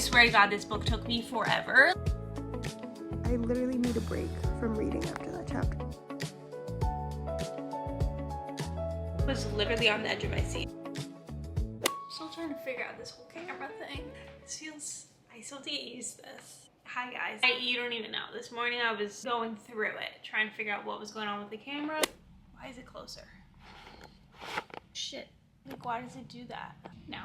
swear to God, this book took me forever. I literally need a break from reading after that chapter. I was literally on the edge of my seat. Still trying to figure out this whole camera thing. This feels, I still have to get used to this. Hi guys. You don't even know. This morning I was going through it, trying to figure out what was going on with the camera. Why is it closer? Shit. Like, why does it do that? No.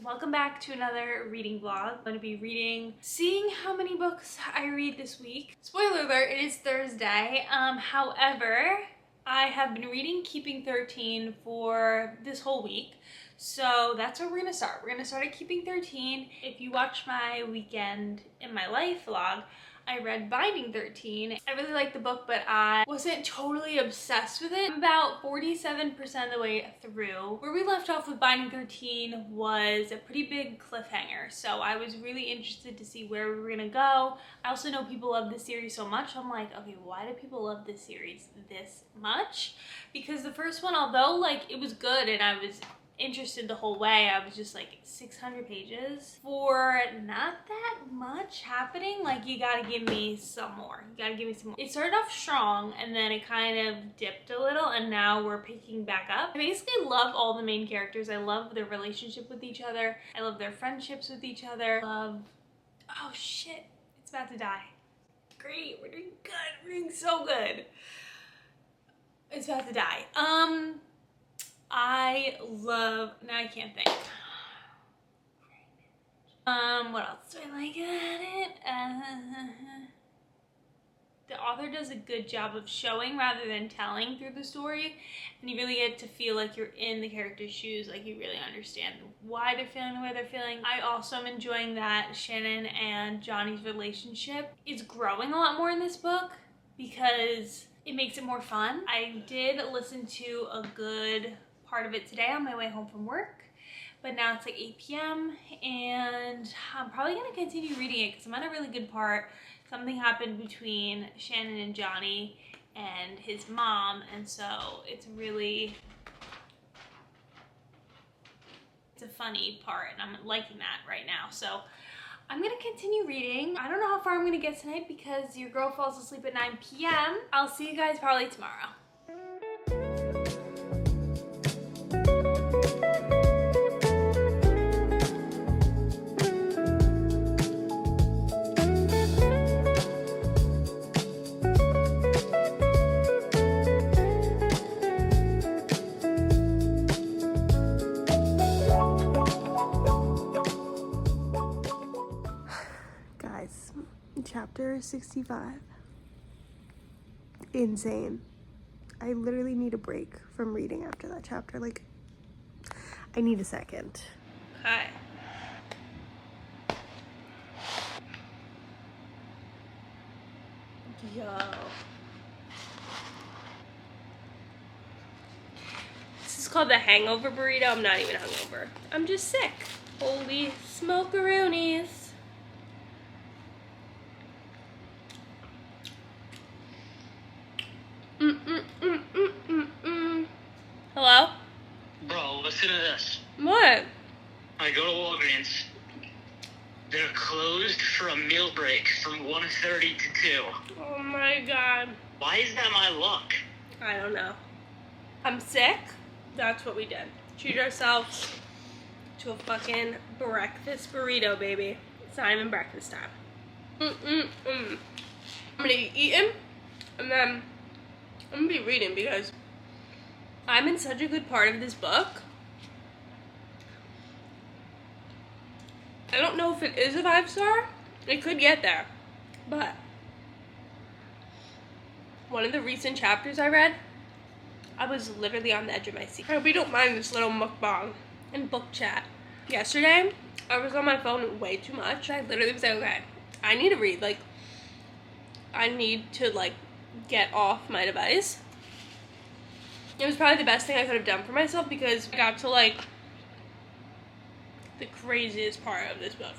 Welcome back to another reading vlog. I'm going to be seeing how many books I read this week. Spoiler alert, it is Thursday. However, I have been reading Keeping 13 for this whole week. So that's where we're gonna start. We're gonna start at Keeping 13. If you watch my weekend in my life vlog, I read Binding 13. I really liked the book, but I wasn't totally obsessed with it. I'm about 47% of the way through. Where we left off with Binding 13 was a pretty big cliffhanger. So I was really interested to see where we were gonna go. I also know people love this series so much. I'm like, okay, why do people love this series this much? Because the first one, although like it was good and I was interested the whole way, I was just like 600 pages for not that much happening. Like, you gotta give me some more. You gotta give me some more. It started off strong and then it kind of dipped a little and now we're picking back up. I basically love all the main characters. I love their relationship with each other. I love their friendships with each other. Oh shit, it's about to die. Great, we're doing good. We're doing so good. It's about to die. Now I can't think. What else do I like about it? The author does a good job of showing rather than telling through the story, and you really get to feel like you're in the character's shoes, like you really understand why they're feeling the way they're feeling. I also am enjoying that Shannon and Johnny's relationship is growing a lot more in this book because it makes it more fun. I did listen to a good part of it today on my way home from work, but now it's like 8 p.m. and I'm probably gonna continue reading it because I'm at a really good part. Something happened between Shannon and Johnny and his mom, and so it's a funny part and I'm liking that right now. So I'm gonna continue reading. I don't know how far I'm gonna get tonight because your girl falls asleep at 9 p.m. I'll see you guys probably tomorrow. Guys, chapter 65. Insane. I literally need a break from reading after that chapter. Like, I need a second. Okay. Yo. This is called the hangover burrito. I'm not even hungover. I'm just sick. Holy smokeroonies. Hello? Bro, listen to this. What? I go to Walgreens. They're closed for a meal break from 1:30 to 2. Oh my god. Why is that my luck? I don't know. I'm sick. That's what we did. Treat ourselves to a fucking breakfast burrito, baby. It's not even breakfast time. I'm gonna be eating and then I'm gonna be reading because I'm in such a good part of this book. I don't know if it is a 5-star. It could get there. But one of the recent chapters I read, I was literally on the edge of my seat. I hope you don't mind this little mukbang and book chat. Yesterday, I was on my phone way too much. I literally was like, okay, I need to read. Like, I need to, like, get off my device. It was probably the best thing I could have done for myself because I got to, like, the craziest part of this book.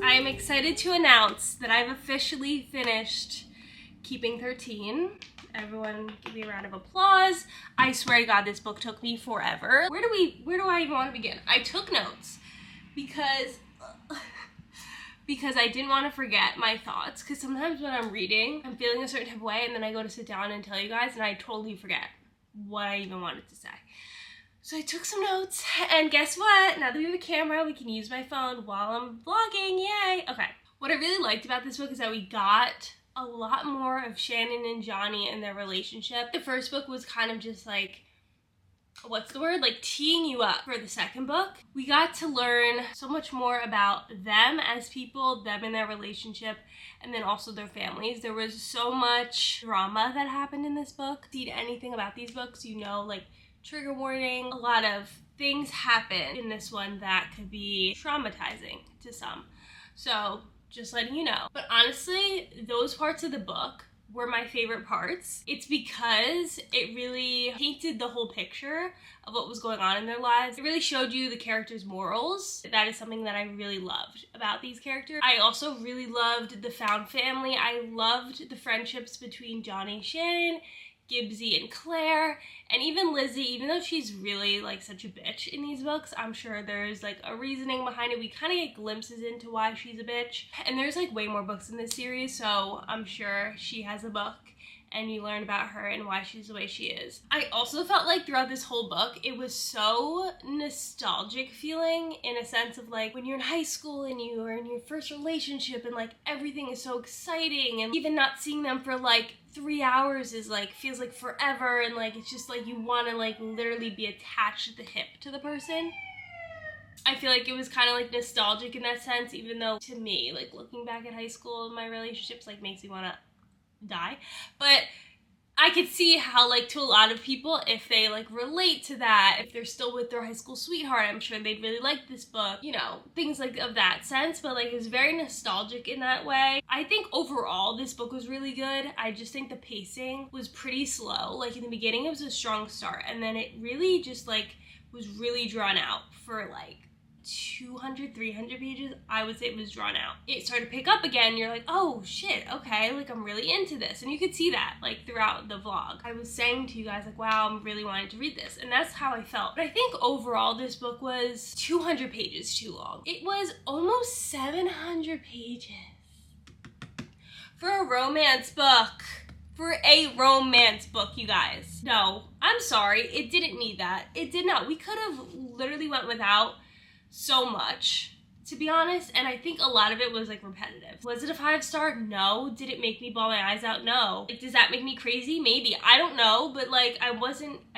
I am excited to announce that I've officially finished Keeping 13. Everyone give me a round of applause. I swear to God, this book took me forever. Where do I even want to begin? I took notes because I didn't want to forget my thoughts, because sometimes when I'm reading, I'm feeling a certain type of way, and then I go to sit down and tell you guys, and I totally forget what I even wanted to say. So I took some notes, and guess what? Now that we have a camera, we can use my phone while I'm vlogging, yay! Okay, what I really liked about this book is that we got a lot more of Shannon and Johnny and their relationship. The first book was kind of just like, what's the word? Like teeing you up for the second book. We got to learn so much more about them as people, them and their relationship, and then also their families. There was so much drama that happened in this book. If you read anything about these books, you know, like, trigger warning, a lot of things happen in this one that could be traumatizing to some. So just letting you know. But honestly, those parts of the book were my favorite parts. It's because it really painted the whole picture of what was going on in their lives. It really showed you the characters' morals. That is something that I really loved about these characters. I also really loved the found family. I loved the friendships between Johnny and Shannon, Gibbsy and Claire, and even Lizzie. Even though she's really like such a bitch in these books, I'm sure there's like a reasoning behind it. We kind of get glimpses into why she's a bitch, and there's like way more books in this series, so I'm sure she has a book and you learn about her and why she's the way she is. I also felt like throughout this whole book, it was so nostalgic feeling, in a sense of like when you're in high school and you are in your first relationship and like everything is so exciting, and even not seeing them for like 3 hours is like, feels like forever, and like it's just like you want to like literally be attached at the hip to the person. I feel like it was kind of like nostalgic in that sense, even though to me, like looking back at high school and my relationships like makes me want to die. But I could see how, like, to a lot of people, if they like relate to that, if they're still with their high school sweetheart, I'm sure they'd really like this book, you know, things like of that sense. But like, it was very nostalgic in that way. I think overall this book was really good. I just think the pacing was pretty slow. Like in the beginning it was a strong start, and then it really just like was really drawn out for like 200, 300 pages. I would say it was drawn out. It started to pick up again. You're like, oh shit, okay, like I'm really into this. And you could see that like throughout the vlog. I was saying to you guys like, wow, I'm really wanting to read this. And that's how I felt. But I think overall this book was 200 pages too long. It was almost 700 pages for a romance book. For a romance book, you guys. No, I'm sorry, it didn't need that. It did not. We could have literally went without so much, to be honest, and I think a lot of it was like repetitive. Was it a 5-star? No. Did it make me bawl my eyes out? No. Like, does that make me crazy? Maybe. I don't know, but like I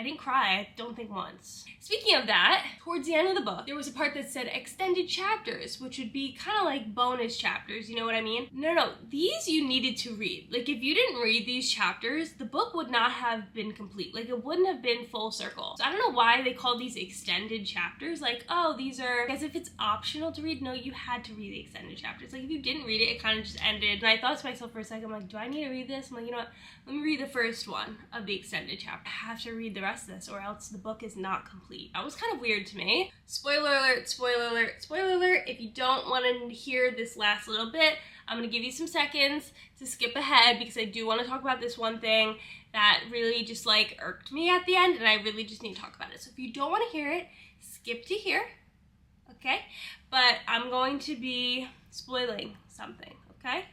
didn't cry, I don't think once. Speaking of that, towards the end of the book, there was a part that said extended chapters, which would be kind of like bonus chapters, you know what I mean? No, these you needed to read. Like if you didn't read these chapters, the book would not have been complete. Like it wouldn't have been full circle. So I don't know why they call these extended chapters. Like, oh, these are, as if it's optional to read. No, you had to read the extended chapters. Like if you didn't read it, it kind of just ended. And I thought to myself for a second, I'm like, do I need to read this? I'm like, you know what? Let me read the first one of the extended chapter. I have to read the rest of this or else the book is not complete. That was kind of weird to me. Spoiler alert, spoiler alert, spoiler alert. If you don't want to hear this last little bit, I'm going to give you some seconds to skip ahead because I do want to talk about this one thing that really just like irked me at the end, and I really just need to talk about it. So if you don't want to hear it, skip to here, okay? But I'm going to be spoiling something, okay?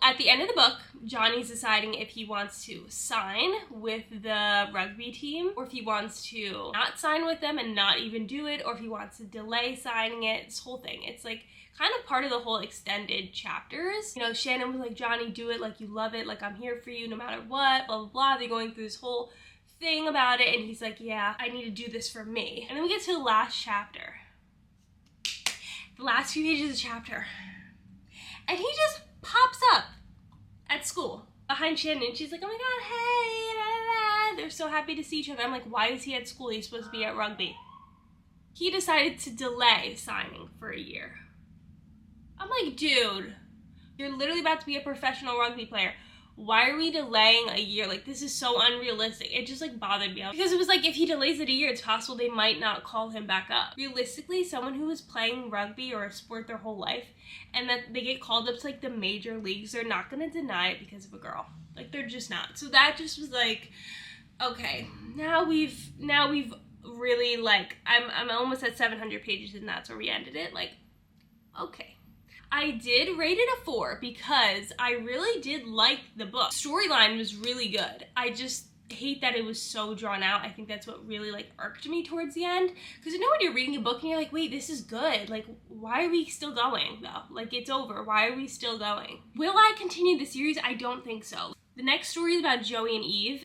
At the end of the book, Johnny's deciding if he wants to sign with the rugby team or if he wants to not sign with them and not even do it, or if he wants to delay signing it, this whole thing. It's like kind of part of the whole extended chapters. You know, Shannon was like, Johnny, do it, like you love it, like I'm here for you no matter what, blah, blah, blah. They're going through this whole thing about it, and he's like, yeah, I need to do this for me. And then we get to the last chapter. The last few pages of the chapter. And he just pops up at school behind Shannon. She's like, oh my god, hey, da, da, da. They're so happy to see each other. I'm like, why is he at school? He's supposed to be at rugby. He decided to delay signing for a year. I'm like, dude, you're literally about to be a professional rugby player. why are we delaying a year? Like, this is so unrealistic. It just like bothered me because it was like, if he delays it a year, it's possible they might not call him back up. Realistically, someone who was playing rugby or a sport their whole life and that they get called up to like the major leagues, they're not gonna deny it because of a girl. Like, they're just not. So that just was like, okay, now we've really, like, I'm almost at 700 pages and that's where we ended it. Like, okay. I did rate it a 4 because I really did like the book. Storyline was really good. I just hate that it was so drawn out. I think that's what really like irked me towards the end. Because you know when you're reading a book and you're like, wait, this is good. Like, why are we still going though? Like, it's over. Why are we still going? Will I continue the series? I don't think so. The next story is about Joey and Eve.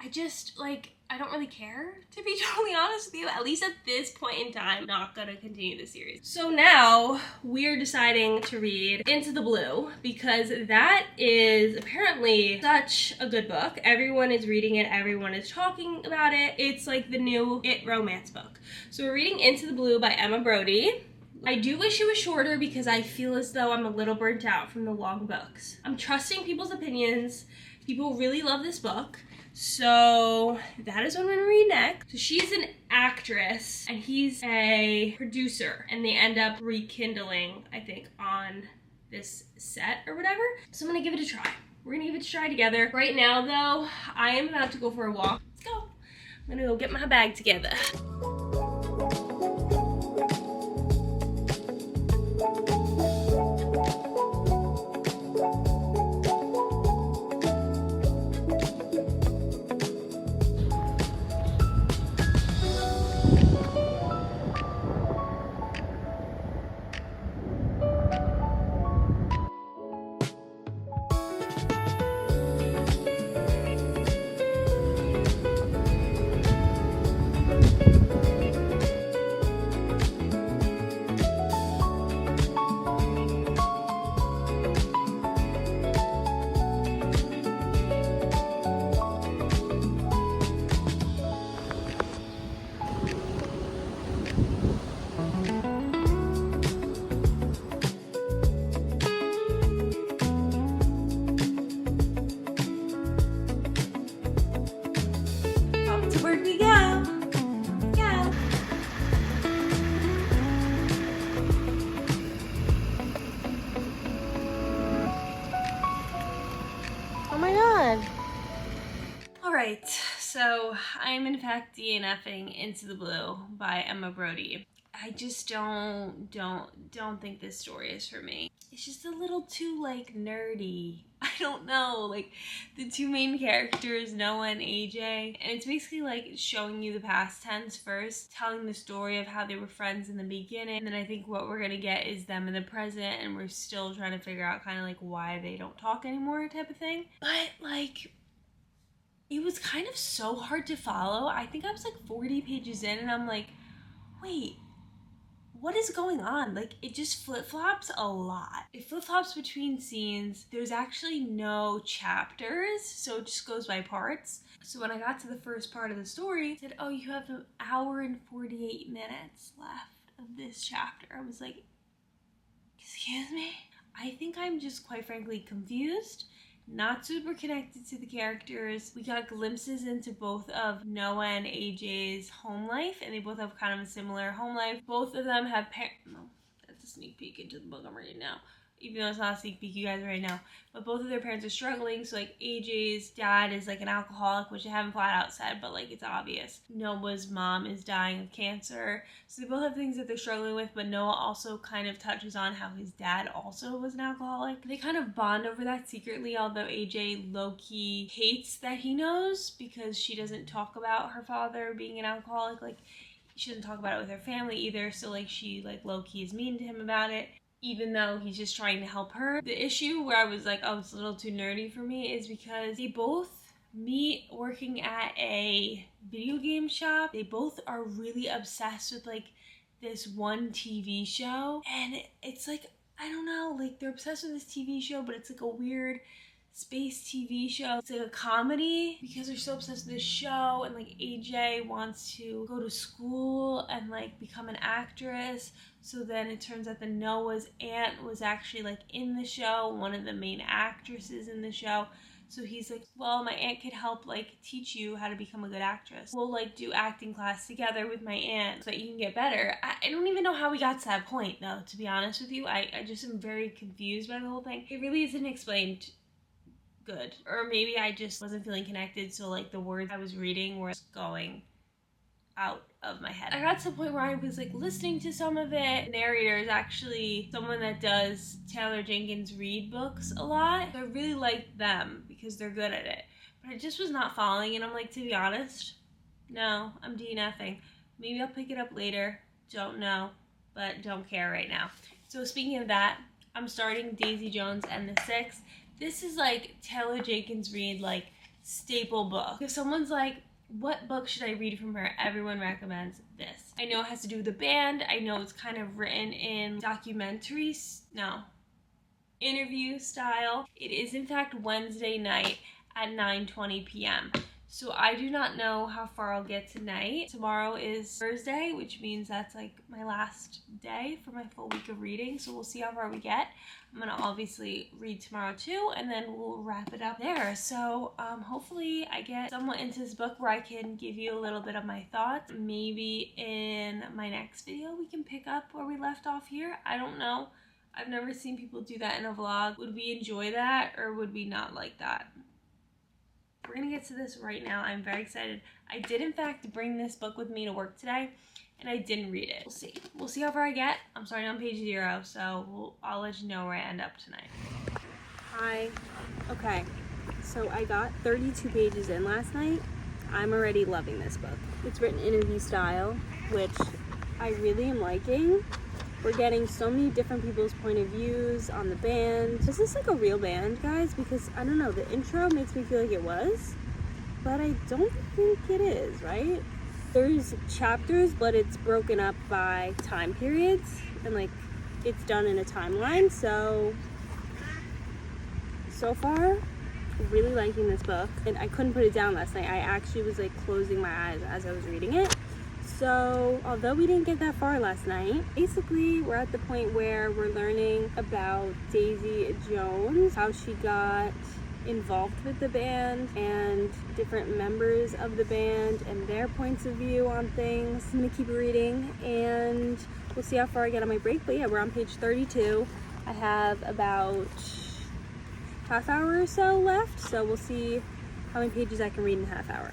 I don't really care, to be totally honest with you. At least at this point in time, I'm not gonna continue the series. So now we're deciding to read Into the Blue because that is apparently such a good book. Everyone is reading it, everyone is talking about it. It's like the new It romance book. So we're reading Into the Blue by Emma Brody. I do wish it was shorter because I feel as though I'm a little burnt out from the long books. I'm trusting people's opinions. People really love this book. So that is what I'm gonna read next. So she's an actress and he's a producer and they end up rekindling, I think, on this set or whatever. So I'm gonna give it a try. We're gonna give it a try together. Right now though, I am about to go for a walk. Let's go. I'm gonna go get my bag together. Where we go? Go. Oh my god. Alright, so I'm in fact DNFing Into the Blue by Emma Brody. I just don't think this story is for me. It's just a little too like nerdy. I don't know, like the two main characters, Noah and AJ, and it's basically like showing you the past tense first, telling the story of how they were friends in the beginning, and then I think what we're gonna get is them in the present and we're still trying to figure out kind of like why they don't talk anymore type of thing. But like, it was kind of so hard to follow. I think I was like 40 pages in and I'm like, wait, what is going on? Like, it just flip-flops a lot. It flip-flops between scenes. There's actually no chapters, so it just goes by parts. So when I got to the first part of the story, it said, oh, you have an hour and 48 minutes left of this chapter. I was like, excuse me? I think I'm just quite frankly confused. Not super connected to the characters. We got glimpses into both of Noah and AJ's home life, and they both have kind of a similar home life. Both of them have no, that's a sneak peek into the book I'm reading now. Even though it's not a sneak peek, you guys right now. But both of their parents are struggling. So like AJ's dad is like an alcoholic, which I haven't flat out said, but like it's obvious. Noah's mom is dying of cancer. So they both have things that they're struggling with, but Noah also kind of touches on how his dad also was an alcoholic. They kind of bond over that secretly, although AJ low-key hates that he knows because she doesn't talk about her father being an alcoholic. Like, she doesn't talk about it with her family either. So like she like low-key is mean to him about it, even though he's just trying to help her. The issue where I was like, oh, it's a little too nerdy for me is because they both meet working at a video game shop. They both are really obsessed with like this one TV show. And it's like, I don't know, like they're obsessed with this TV show, but it's like a weird space TV show. It's like a comedy because they're so obsessed with this show, and like AJ wants to go to school and like become an actress. So then it turns out that Noah's aunt was actually like in the show, one of the main actresses in the show. So he's like, well, my aunt could help like teach you how to become a good actress. We'll like do acting class together with my aunt so that you can get better. I don't even know how we got to that point though, to be honest with you. I just am very confused by the whole thing. It really isn't explained good. Or maybe I just wasn't feeling connected, so like the words I was reading were going out of my head. I got to the point where I was like listening to some of it. The narrator is actually someone that does Taylor Jenkins Reid books a lot. So I really liked them because they're good at it. But I just was not following, and I'm like, to be honest, no, I'm DNFing. Maybe I'll pick it up later. Don't know, but don't care right now. So speaking of that, I'm starting Daisy Jones and the Six. This is like Taylor Jenkins Reid, like staple book. If someone's like, what book should I read from her? Everyone recommends this. I know it has to do with the band. I know it's kind of written in interview style. It is in fact Wednesday night at 9:20 p.m. So I do not know how far I'll get tonight. Tomorrow is Thursday, which means that's like my last day for my full week of reading. So we'll see how far we get. I'm gonna obviously read tomorrow too, and then we'll wrap it up there. So hopefully I get somewhat into this book where I can give you a little bit of my thoughts. Maybe in my next video we can pick up where we left off here. I don't know. I've never seen people do that in a vlog. Would we enjoy that or would we not like that? We're gonna get to this right now. I'm very excited. I did in fact bring this book with me to work today, and I didn't read it. We'll see. We'll see how far I get. I'm starting on page 0, so I'll let you know where I end up tonight. Hi. Okay, so I got 32 pages in last night. I'm already loving this book. It's written interview style, which I really am liking. We're getting so many different people's point of views on the band. Is this like a real band, guys? Because I don't know, the intro makes me feel like it was, but I don't think it is, right? There's chapters, but it's broken up by time periods, and like it's done in a timeline. So far, really liking this book, and I couldn't put it down last night. I actually was like closing my eyes as I was reading it. So although we didn't get that far last night, basically we're at the point where we're learning about Daisy Jones, how she got involved with the band and different members of the band and their points of view on things. I'm gonna keep reading and we'll see how far I get on my break. But yeah, we're on page 32. I have about half hour or so left, so we'll see how many pages I can read in a half hour.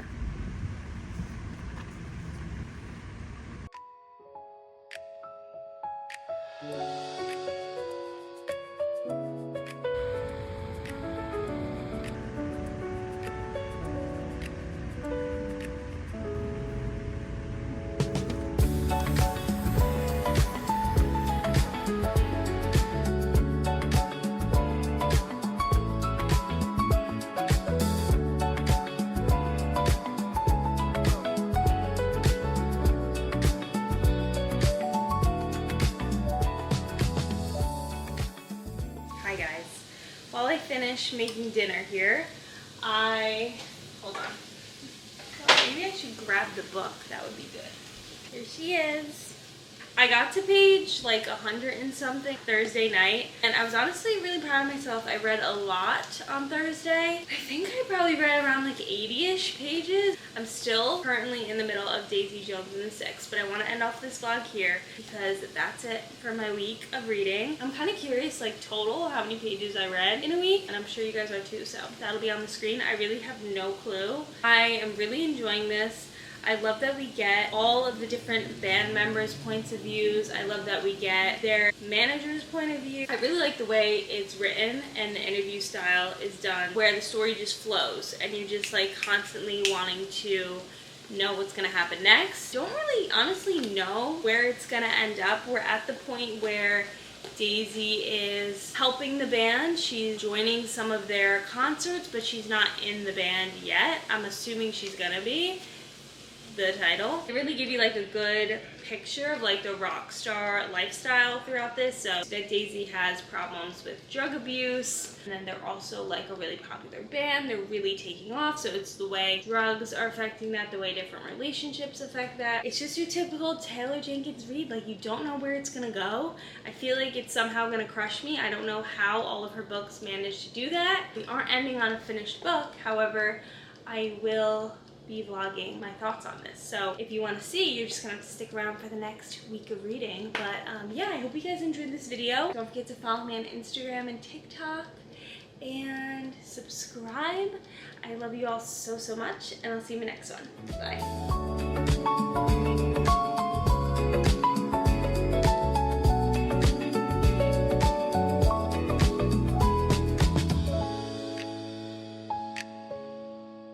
While I finish making dinner here, hold on. Oh, maybe I should grab the book. That would be good. Here she is. I got to page like 100 and something Thursday night, and I was honestly really proud of myself. I read a lot on Thursday. I think I probably read around like 80-ish pages. I'm still currently in the middle of Daisy Jones and the Six, but I want to end off this vlog here because that's it for my week of reading. I'm kind of curious, like total, how many pages I read in a week, and I'm sure you guys are too, so that'll be on the screen. I really have no clue. I am really enjoying this. I love that we get all of the different band members' points of views. I love that we get their manager's point of view. I really like the way it's written and the interview style is done, where the story just flows and you're just like constantly wanting to know what's gonna happen next. Don't really honestly know where it's gonna end up. We're at the point where Daisy is helping the band. She's joining some of their concerts, but she's not in the band yet. I'm assuming she's gonna be. the title. They really give you like a good picture of like the rock star lifestyle throughout this. So that Daisy has problems with drug abuse, and then they're also like a really popular band. They're really taking off, so it's the way drugs are affecting that, the way different relationships affect that. It's just your typical Taylor Jenkins read. Like, you don't know where it's gonna go. I feel like it's somehow gonna crush me. I don't know how all of her books manage to do that. We aren't ending on a finished book. However, I will be vlogging my thoughts on this. So if you want to see, you're just gonna have to stick around for the next week of reading. But yeah, I hope you guys enjoyed this video. Don't forget to follow me on Instagram and TikTok and subscribe. I love you all so much, and I'll see you in the next one. Bye.